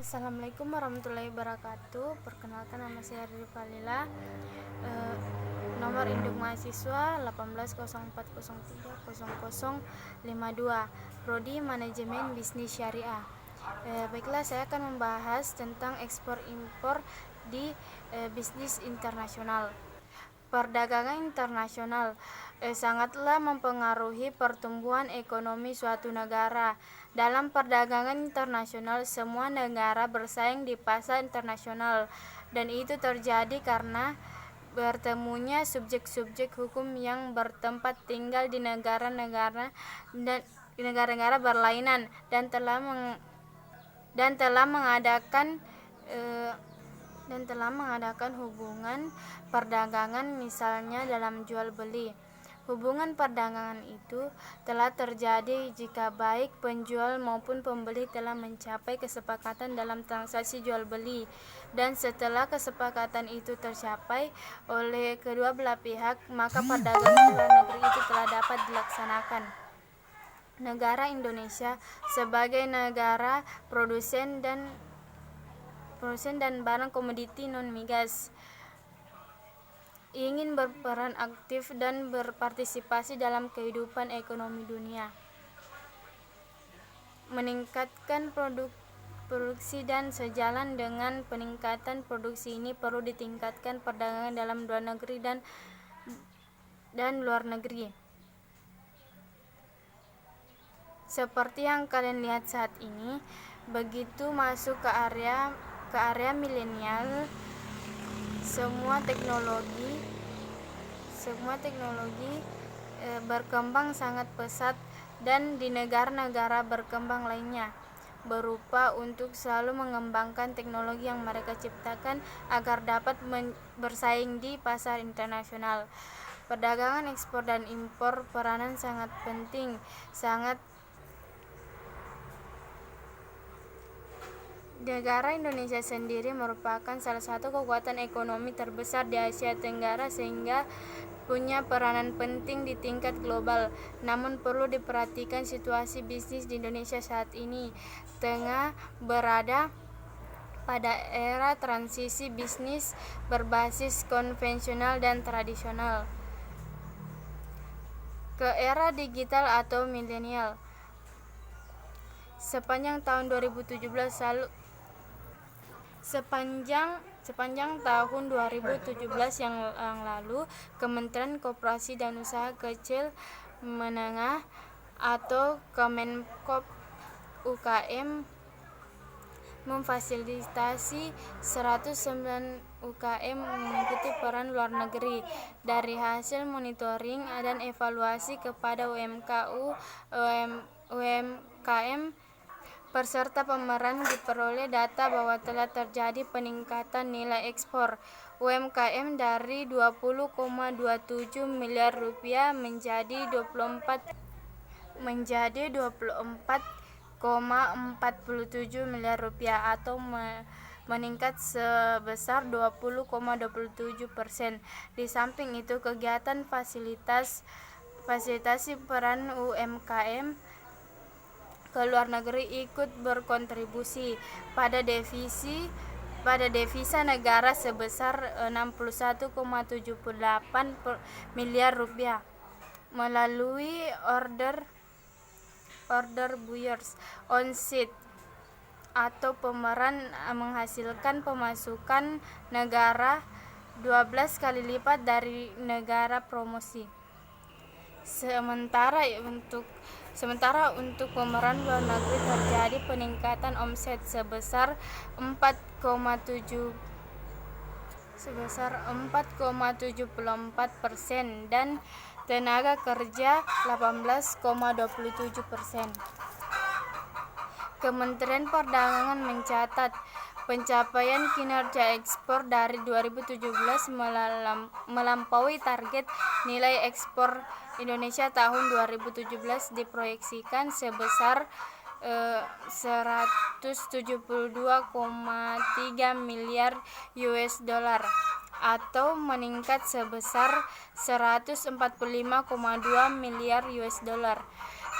Assalamualaikum warahmatullahi wabarakatuh. Perkenalkan, nama saya Riri Falila. Nomor induk mahasiswa 1804030052. Prodi Manajemen Bisnis Syariah. Baiklah, saya akan membahas tentang ekspor impor di bisnis internasional. Perdagangan internasional sangatlah mempengaruhi pertumbuhan ekonomi suatu negara. Dalam perdagangan internasional, semua negara bersaing di pasar internasional, dan itu terjadi karena bertemunya subjek-subjek hukum yang bertempat tinggal di negara-negara berlainan dan telah mengadakan hubungan perdagangan, misalnya dalam jual beli. Hubungan perdagangan itu telah terjadi jika baik penjual maupun pembeli telah mencapai kesepakatan dalam transaksi jual beli, dan setelah kesepakatan itu tercapai oleh kedua belah pihak, maka perdagangan luar negeri itu telah dapat dilaksanakan. Negara Indonesia sebagai negara produsen dan barang komoditi non-migas ingin berperan aktif dan berpartisipasi dalam kehidupan ekonomi dunia. Meningkatkan produksi, dan sejalan dengan peningkatan produksi ini perlu ditingkatkan perdagangan dalam luar negeri dan luar negeri. Seperti yang kalian lihat saat ini, begitu masuk ke area milenial, semua teknologi berkembang sangat pesat, dan di negara-negara berkembang lainnya berupa untuk selalu mengembangkan teknologi yang mereka ciptakan agar dapat bersaing di pasar internasional. Perdagangan ekspor dan impor peranan sangat penting. Negara Indonesia sendiri merupakan salah satu kekuatan ekonomi terbesar di Asia Tenggara, sehingga punya peranan penting di tingkat global. Namun perlu diperhatikan situasi bisnis di Indonesia saat ini tengah berada pada era transisi bisnis berbasis konvensional dan tradisional ke era digital atau milenial. Sepanjang tahun 2017 yang lalu, Kementerian Koperasi dan Usaha Kecil Menengah atau Kemenkop UKM memfasilitasi 109 UKM mengikuti peran luar negeri. Dari hasil monitoring dan evaluasi kepada UMKM peserta pemeran, diperoleh data bahwa telah terjadi peningkatan nilai ekspor UMKM dari 20,27 miliar rupiah menjadi 24,47 miliar rupiah, atau meningkat sebesar 20,27%. Di samping itu, kegiatan fasilitasi peran UMKM ke luar negeri ikut berkontribusi pada devisa negara sebesar 61,78 miliar rupiah melalui order buyers on site atau pemeran, menghasilkan pemasukan negara 12 kali lipat dari negara promosi. Sementara untuk pemeran luar negeri terjadi peningkatan omset sebesar 4,74% dan tenaga kerja 18,27%. Kementerian Perdagangan mencatat pencapaian kinerja ekspor dari 2017 melampaui target. Nilai ekspor Indonesia tahun 2017 diproyeksikan sebesar 172,3 miliar US dollar atau meningkat sebesar 145,2 miliar US dollar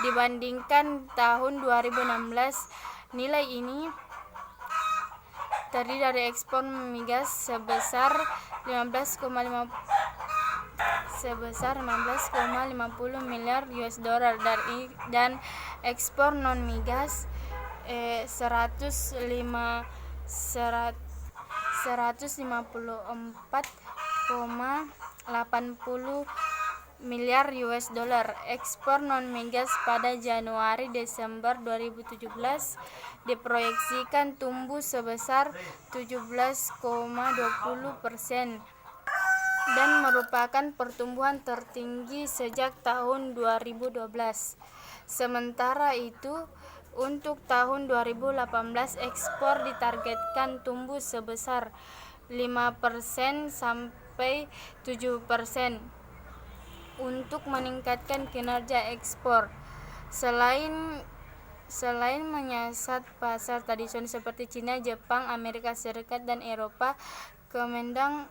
dibandingkan tahun 2016. Nilai ini terdiri dari ekspor migas sebesar 15,50 miliar US dollar dan ekspor non migas 154,80 miliar US dollar. Ekspor non migas pada Januari Desember 2017 diproyeksikan tumbuh sebesar 17,20% dan merupakan pertumbuhan tertinggi sejak tahun 2012. Sementara itu, untuk tahun 2018 ekspor ditargetkan tumbuh sebesar 5% sampai 7% untuk meningkatkan kinerja ekspor. Selain menyasar pasar tradisional seperti Cina, Jepang, Amerika Serikat, dan Eropa, Kemendag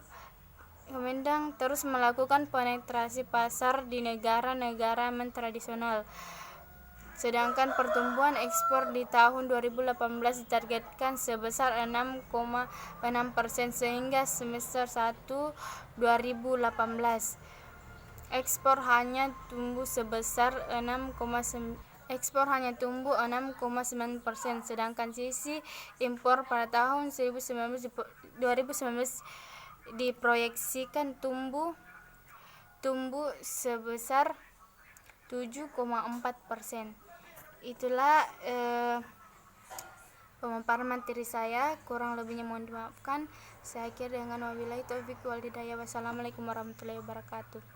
terus melakukan penetrasi pasar di negara-negara non-tradisional. Sedangkan pertumbuhan ekspor di tahun 2018 ditargetkan sebesar 6,6% sehingga semester 1 2018. Ekspor hanya tumbuh 6,9%, sedangkan sisi impor pada tahun 2019 diproyeksikan tumbuh sebesar 7,4%. Itulah pemaparan materi saya, kurang lebihnya mohon dimaafkan. Saya akhiri dengan wabillahi taufik wal hidayah. Wassalamualaikum warahmatullahi wabarakatuh.